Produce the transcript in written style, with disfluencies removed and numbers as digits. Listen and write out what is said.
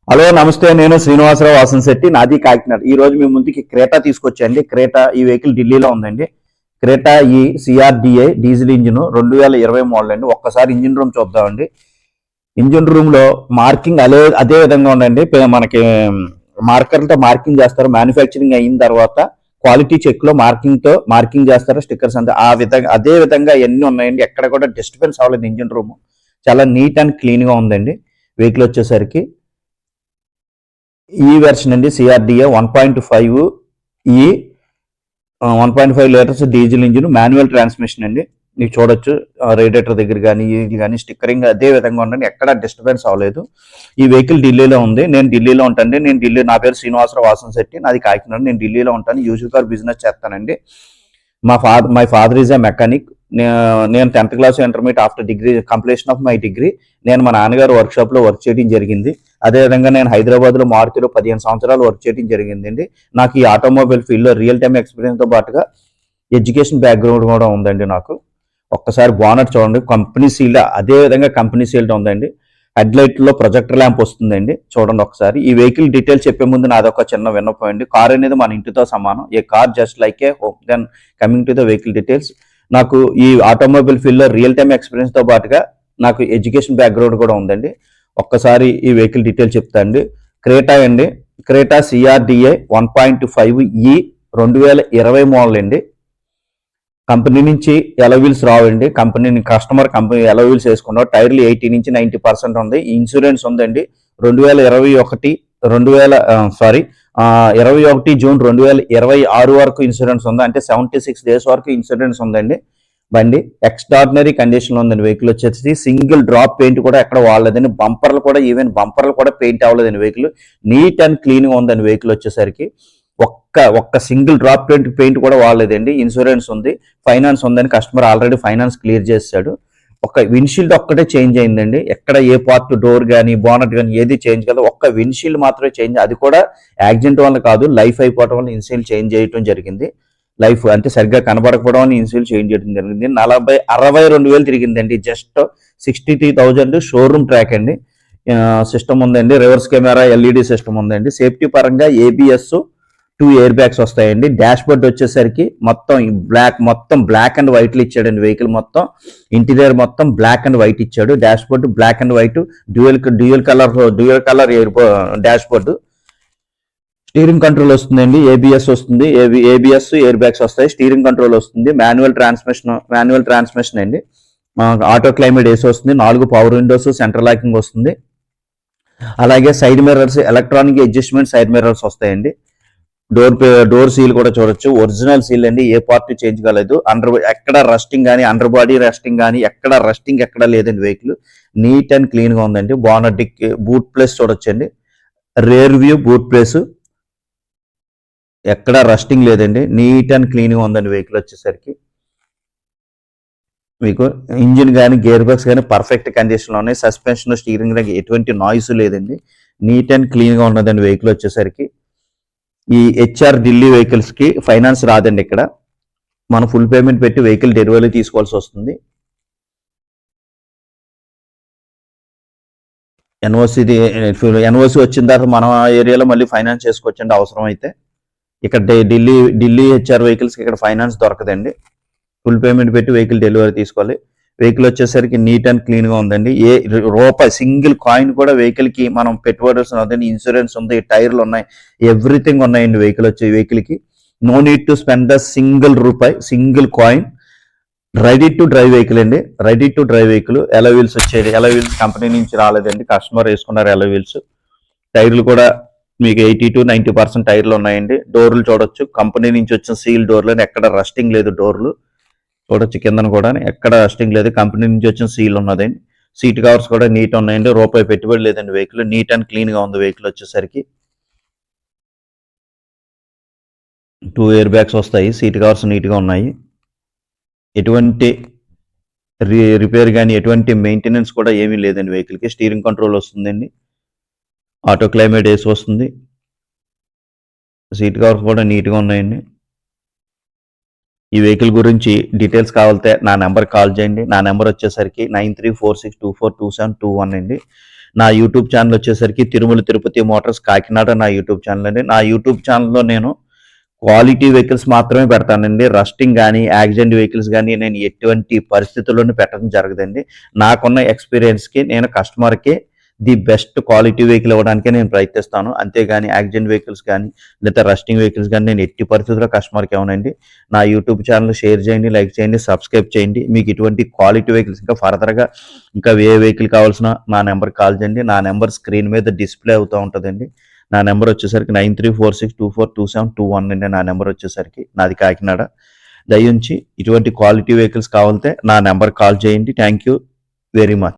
Hello నమస్తే. నేను శ్రీనివాసరావు వాసనశెట్టి, నాది కాకినాడ. ఈ రోజు మీ ముందుకి క్రేటా తీసుకొచ్చండి. క్రేటా ఈ వెహికల్ ఢిల్లీలో ఉందండి. క్రేటా ఈ సిఆర్డిఐ డీజిల్ ఇంజిన్ 2020 మోడల్ అండి. ఒక్కసారి ఇంజిన్ రూమ్ చూద్దామండి. ఇంజిన్ రూమ్ లో మార్కింగ్ అదే విధంగా ఉందండి. మనకి మార్కర్లతో మార్కింగ్ చేస్తారు. మ్యానుఫ్యాక్చరింగ్ అయిన తర్వాత క్వాలిటీ చెక్ లో మార్కింగ్ చేస్తారు. స్టిక్కర్స్ అంతా ఆ విధంగా అదే విధంగా ఎన్ని ఉన్నాయండి. ఎక్కడ కూడా డిస్టర్బెన్స్ అవ్వలేదు. ఇంజిన్ రూమ్ చాలా నీట్ అండ్ క్లీన్ గా ఉందండి. వెహికల్ వచ్చేసరికి ఈ వెర్షన్ అండి, సిఆర్డిఏ 1.5 ఈ 1.5 litres diesel engine, manual transmission అండి. మీకు చూడొచ్చు రేడియేటర్ దగ్గర కానీ ఇది కానీ స్టిక్కరింగ్ అదే విధంగా ఉండండి. ఎక్కడ డిస్టర్బెన్స్ అవ్వలేదు. ఈ వెహికల్ ఢిల్లీలో ఉంది. నేను ఢిల్లీలో ఉంటానండి. నా పేరు శ్రీనివాసరావు వాసనశెట్టి, నాది కాకినాడ. నేను ఢిల్లీలో ఉంటాను. యూజ్డ్ కార్ బిజినెస్ చేస్తానండి. My father is a mechanic. నేను 10th class intermediate after degree completion of my degree నేను మా నాన్నగారు వర్క్షాప్ లో వర్క్ చేయడం జరిగింది. అదేవిధంగా నేను హైదరాబాద్ లో మారుతిలో 15 సంవత్సరాలు వర్క్ చేయడం జరిగిందండి. నాకు ఈ ఆటోమొబైల్ ఫీల్డ్ లో రియల్ టైమ్ ఎక్స్పీరియన్స్ తో పాటుగా ఎడ్యుకేషన్ బ్యాక్గ్రౌండ్ కూడా ఉందండి నాకు. ఒక్కసారి బోనట్ చూడండి, కంపెనీ సీల్డ్ అదే విధంగా కంపెనీ సీల్డ్ ఉందండి. హెడ్ లైట్ లో ప్రొజెక్టర్ ల్యాంప్ వస్తుందండి. చూడండి ఒకసారి. ఈ వెహికల్ డీటెయిల్స్ చెప్పే ముందు నాదొక చిన్న విన్నపం అండి. కార్ అనేది మన ఇంటితో సమానం. A car just like a home. Then coming to the vehicle details, నాకు ఈ ఆటోమొబైల్ ఫీల్డ్ లో రియల్ టైమ్ ఎక్స్పీరియన్స్ తో పాటుగా నాకు ఎడ్యుకేషన్ బ్యాక్గ్రౌండ్ కూడా ఉందండి. ఒక్కసారి ఈ వెహికల్ డీటెయిల్స్ చెప్తా అండి. క్రేటా అండి. క్రేటా సిఆర్డిఏ 1.5 ఈ 2020 మోడల్ అండి. కంపెనీ నుంచి ఎలవీల్స్ రావండి. కస్టమర్ కంపెనీ ఎలవీల్స్ వేసుకున్నారు. టైర్లు 80 నుంచి 90% ఉంది. ఇన్సూరెన్స్ ఉందండి. 21 జూన్ 2026 వరకు ఇన్సూరెన్స్ ఉంది. అంటే 76 డేస్ వరకు ఇన్సూరెన్స్ ఉందండి. బండి ఎక్స్ట్రాడినరీ కండిషన్ లో ఉందండి. వెహికల్ వచ్చేసి సింగిల్ డ్రాప్ పెయింట్ కూడా ఎక్కడ వాడలేదండి. బంపర్లు కూడా పెయింట్ అవ్వలేదండి. వెహికల్ నీట్ అండ్ క్లీన్ గా ఉందండి. వెహికల్ వచ్చేసరికి ఒక్క సింగిల్ డ్రాప్ పెయింట్ కూడా వాడలేదండి. ఇన్సూరెన్స్ ఉంది, ఫైనాన్స్ ఉందని కస్టమర్ ఆల్రెడీ ఫైనాన్స్ క్లియర్ చేశాడు. ఒక విన్షీల్డ్ ఒక్కటే చేంజ్ అయిందండి. ఎక్కడ ఏ పార్ట్ డోర్ కానీ బోనట్ కానీ ఏది చేంజ్ కాదు. ఒక్క విన్షీల్డ్ మాత్రమే చేంజ్. అది కూడా యాక్సిడెంట్ వల్ల కాదు, లైఫ్ అయిపోవడం వల్ల ఇన్షీల్డ్ చేంజ్ చేయడం జరిగింది. లైఫ్ అంటే సరిగ్గా కనబడకపోవడం వల్ల ఇన్షీల్డ్ చేంజ్ చేయడం జరిగింది. 62,000 తిరిగిందండి. జస్ట్ 63,000 షోరూమ్ ట్రాక్ అండి. సిస్టమ్ ఉందండి. రివర్స్ కెమెరా, ఎల్ఈడి సిస్టమ్ ఉందండి. సేఫ్టీ పరంగా ఏబిఎస్ 2 ఎయిర్ బ్యాగ్స్ వస్తాయండి. డాష్ బోర్డ్ వచ్చేసరికి మొత్తం బ్లాక్ అండ్ వైట్ ఇచ్చాడండి. వెహికల్ మొత్తం ఇంటీరియర్ మొత్తం బ్లాక్ అండ్ వైట్ ఇచ్చాడు. Dashboard black and white dual colour dashboard. Steering control వస్తుందండి. ఏబిఎస్ వస్తుంది. ఏబిఎస్ ఎయిర్ బ్యాగ్స్ వస్తాయి. స్టీరింగ్ కంట్రోల్ వస్తుంది. మాన్యువల్ ట్రాన్స్మిషన్ అండి. ఆటో క్లైమేట్ ఏసీ వస్తుంది. 4 పవర్ విండోస్, సెంట్రల్ లాకింగ్ వస్తుంది. అలాగే side mirrors, electronic adjustment side mirrors వస్తాయండి. Door seal కూడా చూడొచ్చు. ఒరిజినల్ సీల్ అండి. ఏ పార్ట్ చేంజ్ కాలేదు. ఎక్కడ రస్టింగ్ కానీ, అండర్ బాడీ రస్టింగ్ కానీ, ఎక్కడ లేదండి. వెహికల్ నీట్ అండ్ క్లీన్ గా ఉందండి. బోనట్ బూట్ ప్లేస్ చూడొచ్చండి. రేర్ వ్యూ బూట్ ప్లేస్ ఎక్కడ రస్టింగ్ లేదండి. నీట్ అండ్ క్లీన్ గా ఉందండి. వెహికల్ వచ్చేసరికి మీకు ఇంజిన్ కానీ గేర్ బాక్స్ కానీ పర్ఫెక్ట్ కండిషన్ లో ఉన్నాయి. సస్పెన్షన్, స్టీరింగ్ ఎటువంటి నాయిస్ లేదండి. నీట్ అండ్ క్లీన్ గా ఉన్నదండి. వెహికల్ వచ్చేసరికి ఈ హెచ్ఆర్ ఢిల్లీ వెహికల్స్ కి ఫైనాన్స్ రాదండి. ఇక్కడ మనం ఫుల్ పేమెంట్ పెట్టి వెహికల్ డెలివరీ తీసుకోవాల్సి వస్తుంది. ఎన్ఓసి వచ్చిన తర్వాత మన ఏరియాలో మళ్ళీ ఫైనాన్స్ చేసుకోవచ్చండి అవసరం అయితే. ఇక్కడ ఢిల్లీ హెచ్ఆర్ వెహికల్స్ కి ఇక్కడ ఫైనాన్స్ దొరకదండి. ఫుల్ పేమెంట్ పెట్టి వెహికల్ డెలివరీ తీసుకోవాలి. వెహికల్ వచ్చేసరికి నీట్ అండ్ క్లీన్ గా ఉందండి. ఏ రూపాయి సింగిల్ కాయిన్ కూడా వెహికల్ కి మనం పెట్టుబడాల్సిన అవుతుంది. ఇన్సూరెన్స్ ఉంది, టైర్లు ఉన్నాయి, ఎవ్రీథింగ్ ఉన్నాయండి. వెహికల్ కి no need to spend the single coin. Ready to drive vehicle అండి. Ready to drive vehicle. ఎలవీల్స్ వచ్చేది. ఎలవీల్స్ కంపెనీ నుంచి రాలేదండి. కస్టమర్ వేసుకున్నారు ఎలవీల్స్. టైర్లు కూడా మీకు 80 to 90% టైర్లు ఉన్నాయండి. డోర్లు చూడొచ్చు. కంపెనీ నుంచి వచ్చిన సీల్ డోర్లు, ఎక్కడ రస్టింగ్ లేదు. డోర్లు చూడొచ్చు. కిందన కూడా ఎక్కడ రస్టింగ్ లేదు. కంపెనీ నుంచి వచ్చిన సీల్ ఉన్నదండి. సీట్ కవర్స్ కూడా నీట్ ఉన్నాయండి. రూపాయి పెట్టుబడి లేదండి. వెహికల్ నీట్ అండ్ క్లీన్ గా ఉంది. వెహికల్ వచ్చేసరికి 2 ఎయిర్ బ్యాగ్స్ వస్తాయి. సీట్ కవర్స్ నీట్ గా ఉన్నాయి. ఎటువంటి రిపేర్ కానీ ఎటువంటి మెయింటెనెన్స్ కూడా ఏమీ లేదండి. వెహికల్ కి స్టీరింగ్ కంట్రోల్ వస్తుందండి. ఆటో క్లైమేట్ ఏసీ వస్తుంది. సీట్ కవర్స్ కూడా నీట్ గా ఉన్నాయండి. ఈ వెహికల్ గురించి డీటెయిల్స్ కావాలంటే నా నెంబర్ కాల్ చేయండి. నా నెంబర్ వచ్చేసరికి 9346242721 అండి. నా యూట్యూబ్ ఛానల్ వచ్చేసరికి తిరుమల తిరుపతి మోటార్స్ కాకినాడ నా యూట్యూబ్ ఛానల్ అండి. నా యూట్యూబ్ ఛానల్లో నేను క్వాలిటీ వెహికల్స్ మాత్రమే పెడతానండి. రస్టింగ్ కానీ యాక్సిడెంట్ వెహికల్స్ కానీ నేను ఎటువంటి పరిస్థితుల్లోనూ పెట్టడం జరగదండి. నాకున్న ఎక్స్పీరియన్స్కి నేను కస్టమర్కి ది బెస్ట్ క్వాలిటీ వెహికల్ ఇవ్వడానికే నేను ప్రయత్నిస్తాను. అంతేగాని యాక్సిడెంట్ వెహికల్స్ కానీ లేదా రస్టింగ్ వెహికల్స్ కానీ నేను ఎట్టి పరిస్థితుల్లో కస్టమర్కి ఇవ్వనండి. నా యూట్యూబ్ ఛానల్ షేర్ చేయండి, లైక్ చేయండి, సబ్స్క్రైబ్ చేయండి. మీకు ఇటువంటి క్వాలిటీ వెహికల్స్ ఇంకా ఫర్దర్గా ఇంకా ఏ వెహికల్ కావాల్సిన నా నెంబర్కి కాల్ చేయండి. నా నెంబర్ స్క్రీన్ మీద డిస్ప్లే అవుతూ ఉంటుందండి. నా నెంబర్ వచ్చేసరికి 9346242721 అండి. నా నెంబర్ వచ్చేసరికి నాది కాకినాడ. దయించి ఇటువంటి క్వాలిటీ వెహికల్స్ కావాలంటే నా నెంబర్ కాల్ చేయండి. Thank you very much.